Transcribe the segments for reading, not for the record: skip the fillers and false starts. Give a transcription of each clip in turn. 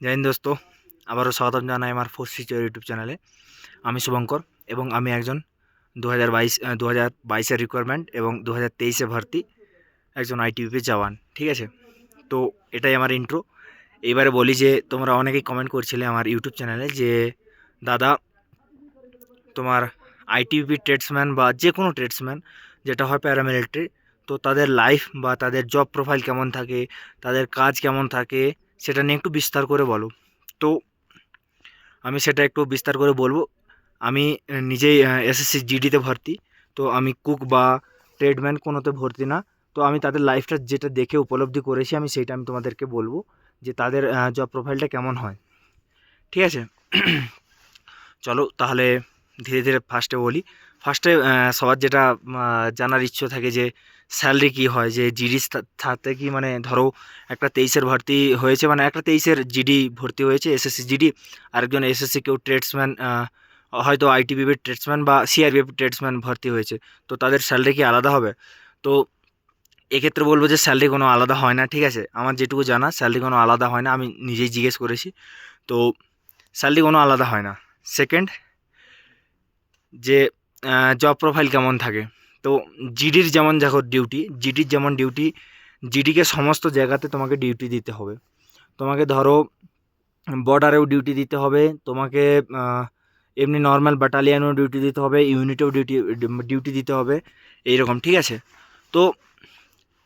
জয় হিন্দ দোস্ত, আবারও স্বাগতম জানাই আমার ফোর্স ফিচার ইউটিউব চ্যানেলে। আমি শুভঙ্কর এবং আমি একজন 2022-এর রিকোয়ারমেন্ট এবং 2023-এ ভর্তি একজন আইটিবিপি জওয়ান। ঠিক আছে, তো এটাই আমার ইন্ট্রো। এইবারে বলি যে তোমরা অনেকেই কমেন্ট করছিলে আমার ইউটিউব চ্যানেলে যে দাদা, তোমার আইটিবিপি ট্রেডসম্যান বা যে কোনো ট্রেডসম্যান যেটা হয় প্যারামিলিটারি, তো তাদের লাইফ বা তাদের জব প্রোফাইল কেমন থাকে, তাদের কাজ কেমন থাকে, সেটা নিয়ে একটু বিস্তার করে বলো। তো আমি সেটা একটু বিস্তার করে বলবো। আমি নিজেই এসএসসি জিডিতে ভর্তি। তো আমি কুক বা ট্রেডম্যান কোনোতে ভর্তি না। তো আমি তাদের লাইফটা যেটা দেখে উপলব্ধি করেছি আমি সেইটা আমি তোমাদেরকে বলবো যে তাদের জব প্রোফাইলটা কেমন হয়। ঠিক আছে, চলো তাহলে ধীরে ধীরে ফার্স্টে বলি। ফার্স্টে সবার যেটা জানার ইচ্ছে থাকে যে স্যালারি কী হয়, যে জিডি থাকতে কি, মানে ধরো একটা 23-এর ভর্তি হয়েছে, মানে একটা 23-এর জিডি ভর্তি হয়েছে এসএসসি জিডি, আরেকজন এসএসসি কেউ ট্রেডসম্যান, হয়তো আইটিবিপির ট্রেডসম্যান বা সিআরবিএফ ট্রেডসম্যান ভর্তি হয়েছে, তো তাদের স্যালারি কি আলাদা হবে? তো এক্ষেত্রে বলবো যে স্যালারি কোনো আলাদা হয় না। ঠিক আছে, আমার যেটুকু জানা স্যালারি কোনো আলাদা হয় না, আমি নিজেই জিজ্ঞেস করেছি। তো স্যালারি কোনো আলাদা হয় না। সেকেন্ড, যে জব প্রোফাইল কেমন থাকে, তো জিডির যেমন দেখো ডিউটি, জিডিকে সমস্ত জায়গাতে তোমাকে ডিউটি দিতে হবে। তোমাকে ধরো বর্ডারেও ডিউটি দিতে হবে, তোমাকে এমনি নর্মাল ব্যাটালিয়ানেও ডিউটি দিতে হবে, ইউনিটেও ডিউটি দিতে হবে, এইরকম। ঠিক আছে, তো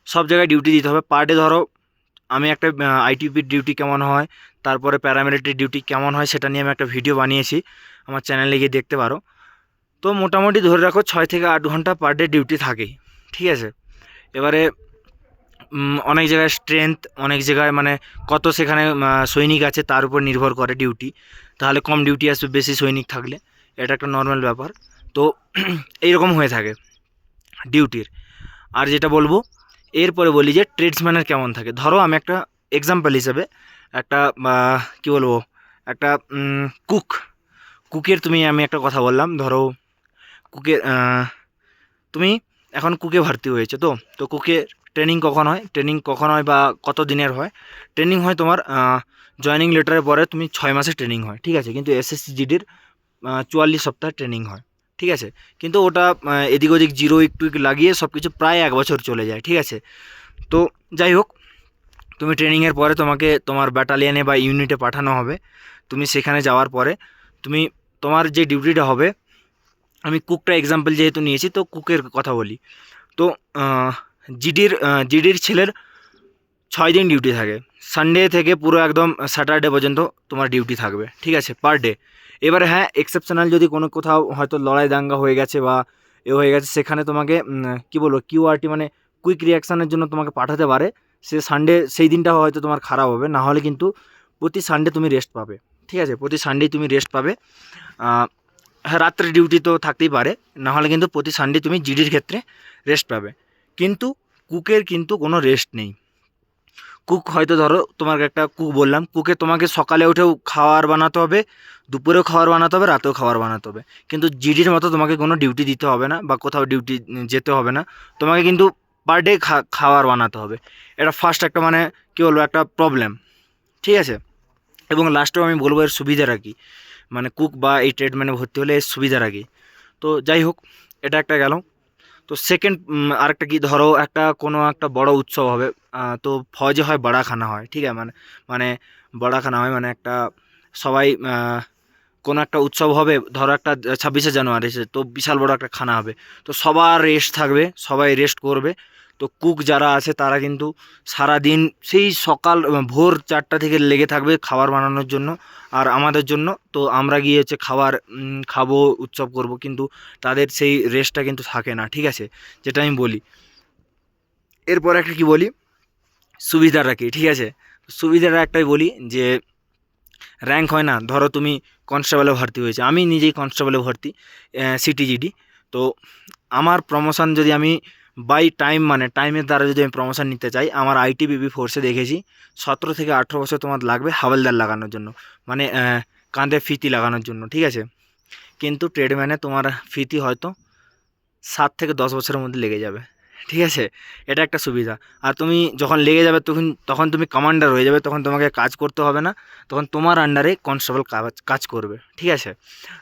সব জায়গায় ডিউটি দিতে হবে পার ডে। ধরো আমি একটা আইটিপির ডিউটি কেমন হয়, তারপরে প্যারামিলিটারি ডিউটি কেমন হয়, সেটা নিয়ে আমি একটা ভিডিও বানিয়েছি, আমার চ্যানেলে গিয়ে দেখতে পারো। তো মোটামুটি ধরে রাখো 6 থেকে 8 ঘন্টা পার ডে ডিউটি থাকেই। ঠিক আছে, এবারে অনেক জায়গায় স্ট্রেংথ, অনেক জায়গায় মানে কত সেখানে সৈনিক আছে তার উপর নির্ভর করে ডিউটি। তাহলে কম ডিউটি আসবে বেশি সৈনিক থাকলে, এটা একটা নর্মাল ব্যাপার। তো এইরকম হয়ে থাকে ডিউটির। আর যেটা বলবো এরপরে বলি যে ট্রেডসম্যানের কেমন থাকে। ধরো আমি একটা এক্সাম্পল হিসেবে একটা কী বলবো, একটা কুক, কুকের আমি একটা কথা বললাম। ধরো কুকের তুমি এখন কুকে ভর্তি হয়েছে, তো তো কুকের ট্রেনিং কখন হয় বা কত দিনের হয়? ট্রেনিং হয় তোমার জয়নিং লেটারের পরে তুমি 6 মাসের ট্রেনিং হয়। ঠিক আছে, কিন্তু এসএসসি জিডির 44 সপ্তাহ ট্রেনিং হয়। ঠিক আছে, কিন্তু ওটা এদিক ওদিক জিরো একটু লাগিয়ে সব কিছু প্রায় 1 বছর চলে যায়। ঠিক আছে, তো যাই হোক, তুমি ট্রেনিংয়ের পরে তোমাকে তোমার ব্যাটালিয়ানে বা ইউনিটে পাঠানো হবে। তুমি সেখানে যাওয়ার পরে তুমি তোমার যে ডিউটিটা হবে, আমি কুকটা এক্সাম্পল যেহেতু নিয়েছি তো কুকের কথা বলি। তো জিডির ছেলের 6 দিন ডিউটি থাকে, সানডে থেকে পুরো একদম স্যাটারডে পর্যন্ত তোমার ডিউটি থাকবে। ঠিক আছে, পার ডে। এবারে হ্যাঁ, এক্সেপশনাল যদি কোনো কোথাও হয়তো লড়াই দাঙ্গা হয়ে গেছে বা হয়ে গেছে, সেখানে তোমাকে কী বলবো, কিউআরটি মানে কুইক রিয়াকশানের জন্য তোমাকে পাঠাতে পারে। সে সানডে সেই দিনটা হয়তো তোমার খারাপ হবে, না হলে কিন্তু প্রতি সানডে তুমি রেস্ট পাবে। ঠিক আছে, প্রতি সানডেই তুমি রেস্ট পাবে। হ্যাঁ, রাত্রে ডিউটি তো থাকতেই পারে, না হলে কিন্তু প্রতি সানডে তুমি জিডির ক্ষেত্রে রেস্ট পাবে। কিন্তু কুকের কিন্তু কোনো রেস্ট নেই। কুক হয়তো ধরো তোমাকে একটা কুক বললাম, কুকে তোমাকে সকালে উঠেও খাবার বানাতে হবে, দুপুরেও খাবার বানাতে হবে, রাতেও খাবার বানাতে হবে। কিন্তু জিডির মতো তোমাকে কোনো ডিউটি দিতে হবে না বা কোথাও ডিউটি যেতে হবে না। তোমাকে কিন্তু পার ডে খাবার বানাতে হবে। এটা ফার্স্ট একটা মানে কী বলবো, একটা প্রবলেম। ঠিক আছে, এবং লাস্টেও আমি বলবো এর সুবিধাটা কী, মানে কুক বা এই ট্রেডম্যানে ভর্তি হলে এর সুবিধাটা কী। তো যাই হোক, এটা একটা গেল। তো সেকেন্ড আরেকটা কি, ধরো একটা কোনো একটা বড় উৎসব হবে, তো ফৌজে হয় বড়া খানা হয়। ঠিক আছে, মানে মানে বড়া খানা হয় মানে একটা সবাই কোনো একটা উৎসব হবে, ধরো একটা 26শে জানুয়ারি এসে, তো বিশাল বড় একটা খানা হবে। তো সবার রেস্ট থাকবে, সবাই রেস্ট করবে। তো কুক যারা আছে তারা কিন্তু সারাদিন সেই সকাল ভোর 4টা থেকে লেগে থাকবে খাবার বানানোর জন্য আর আমাদের জন্য। তো আমরা গিয়ে হচ্ছে খাবার খাবো, উৎসব করব, কিন্তু তাদের সেই রেস্টটা কিন্তু থাকে না। ঠিক আছে, যেটা আমি বলি। এরপর একটা কি বলি, সুবিধাটা কী। ঠিক আছে, সুবিধাটা একটাই বলি যে র্যাঙ্ক হয় না। ধরো তুমি কনস্টেবলে ভর্তি হয়েছে, আমি নিজেই কনস্টেবলে ভর্তি সিটিজিডি। তো আমার প্রমোশন যদি আমি বাই টাইম মানে টাইমের দ্বারা যদি আমি প্রমোশন নিতে চাই, আমার আইটিবিপি ফোর্সে দেখেছি 17 থেকে 18 বছর তোমার লাগবে হাওলদার লাগানোর জন্য, মানে কাঁধে ফিতি লাগানোর জন্য। ঠিক আছে, কিন্তু ট্রেডম্যানে তোমার ফিতি হয়তো 7 থেকে 10 বছরের মধ্যে লেগে যাবে। ঠিক আছে, এটা একটা সুবিধা। আর তুমি যখন লেগে যাবে তখন তখন তুমি কমান্ডার হয়ে যাবে, তখন তোমাকে কাজ করতে হবে না, তখন তোমার আন্ডারে কনস্টেবল কাজ কাজ করবে, ঠিক আছে।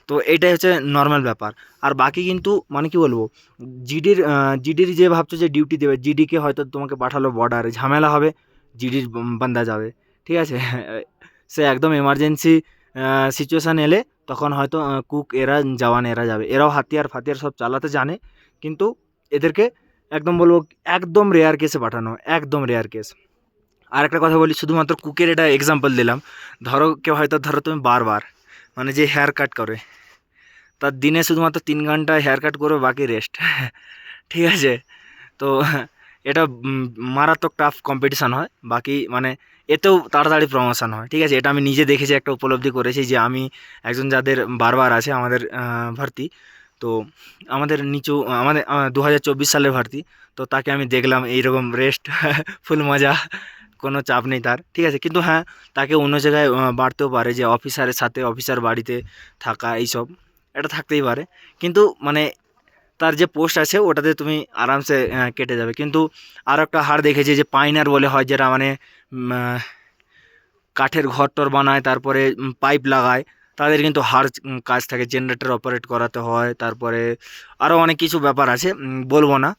তো এইটাই হচ্ছে নর্মাল ব্যাপার। আর বাকি কিন্তু মানে কি বলবো, জিডির যে ভাবছো যে ডিউটি দেবে, জিডিকে হয়তো তোমাকে পাঠালো বর্ডারে, ঝামেলা হবে, জিডির বান্দা যাবে, ঠিক আছে। সে একদম এমার্জেন্সি সিচুয়েশান এলে তখন হয়তো কুক এরা জওয়ান এরা যাবে, এরাও হাতিয়ার ফাতিয়ার সব চালাতে জানে, কিন্তু এদেরকে একদম বলবো একদম রেয়ার কেসে পাঠানো হয়, একদম রেয়ার কেস। আর একটা কথা বলি, শুধুমাত্র কুকের এটা এক্সাম্পল দিলাম। ধরো কেউ হয়তো ধরো তুমি বারবার মানে যে হেয়ার কাট করে, তার দিনে শুধুমাত্র 3 ঘন্টা হেয়ার কাট করবে, বাকি রেস্ট। ঠিক আছে, তো এটা মারাত্মক টাফ কম্পিটিশান হয়, বাকি মানে এতেও তাড়াতাড়ি প্রমোশন হয়, ঠিক আছে। এটা আমি নিজে দেখেছি, একটা উপলব্ধি করেছি যে আমি একজন যাদের বারবার আছে আমাদের ভর্তি, তো আমাদের নিচু আমাদের 2024 সালে ভর্তি, তো তাকে আমি দেখলাম এইরকম রেস্ট, ফুল মজা, কোনো চাপ নেই তার, ঠিক আছে। কিন্তু হ্যাঁ, তাকে অন্য জায়গায় বাড়তেও পারে, যে অফিসারের সাথে অফিসার বাড়িতে থাকা এইসব, এটা থাকতেই পারে, কিন্তু মানে তার যে পোস্ট আছে ওটাতে তুমি আরামসে কেটে যাবে। কিন্তু আরও একটা হার দেখেছি যে পাইনার বলে হয়, যেটা মানে কাঠের ঘর টর বানায়, তারপরে পাইপ লাগায়, তাদের কিন্তু হার্ড কাজ থাকে, জেনারেটর অপারেট করাতে হয়, তারপরে আরও অনেক কিছু ব্যাপার আছে, বলবো না,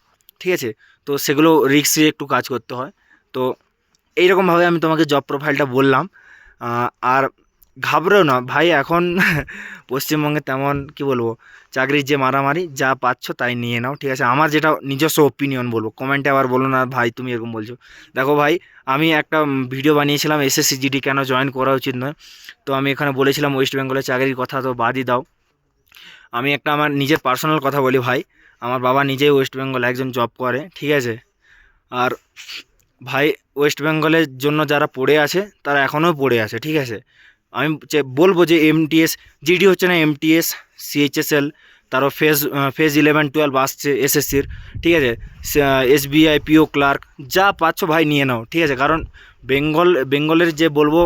ঠিক আছে। তো সেগুলো রিস্কে একটু কাজ করতে হয়। তো এইরকমভাবে আমি তোমাকে জব প্রোফাইলটা বললাম। আর ঘাবড়েও না ভাই, এখন পশ্চিমবঙ্গে তেমন কি বলবো, চাকরির যে মারামারি, যা পাচ্ছ তাই নিয়ে নাও, ঠিক আছে। আমার যেটা নিজস্ব ওপিনিয়ন বলবো, কমেন্টে আবার বলো না ভাই তুমি এরকম বলছো। দেখো ভাই, আমি একটা ভিডিও বানিয়েছিলাম এসএসসি জিডি কেন জয়েন করা উচিত নয়, তো আমি এখানে বলেছিলাম ওয়েস্ট বেঙ্গলের চাকরির কথা, তো বাদই দাও। আমি একটা আমার নিজের পার্সোনাল কথা বলি ভাই, আমার বাবা নিজেই ওয়েস্ট বেঙ্গলে একজন জব করে, ঠিক আছে। আর ভাই, ওয়েস্ট বেঙ্গলের জন্য যারা পড়ে আছে তারা এখনও পড়ে আছে, ঠিক আছে। আমি বলবো যে এমটিএস জিডি হচ্ছে না, এমটিএস, সিএইচএসএল, তারও ফেজ 11-12 আসছে এসএসসির, ঠিক আছে। এসবিআই, পিও ক্লার্ক, যা পাচ্ছ ভাই নিয়ে নাও, ঠিক আছে। কারণ বেঙ্গলের যে বলবো,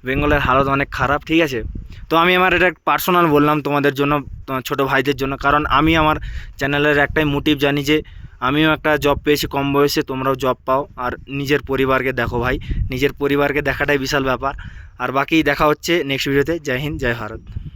বেঙ্গলের হালত অনেক খারাপ, ঠিক আছে। তো আমি আমার এটা পার্সোনাল বললাম তোমাদের জন্য, ছোটো ভাইদের জন্য, কারণ আমি আমার চ্যানেলের একটাই মোটিভ জানি যে আমিও একটা জব পেয়েছি কম বয়সে, তোমরাও জব পাও, আর নিজের পরিবারকে দেখো ভাই, নিজের পরিবারকে দেখাটাই বিশাল ব্যাপার। আর বাকি দেখা হচ্ছে নেক্সট ভিডিওতে। জয় হিন্দ, জয় ভারত।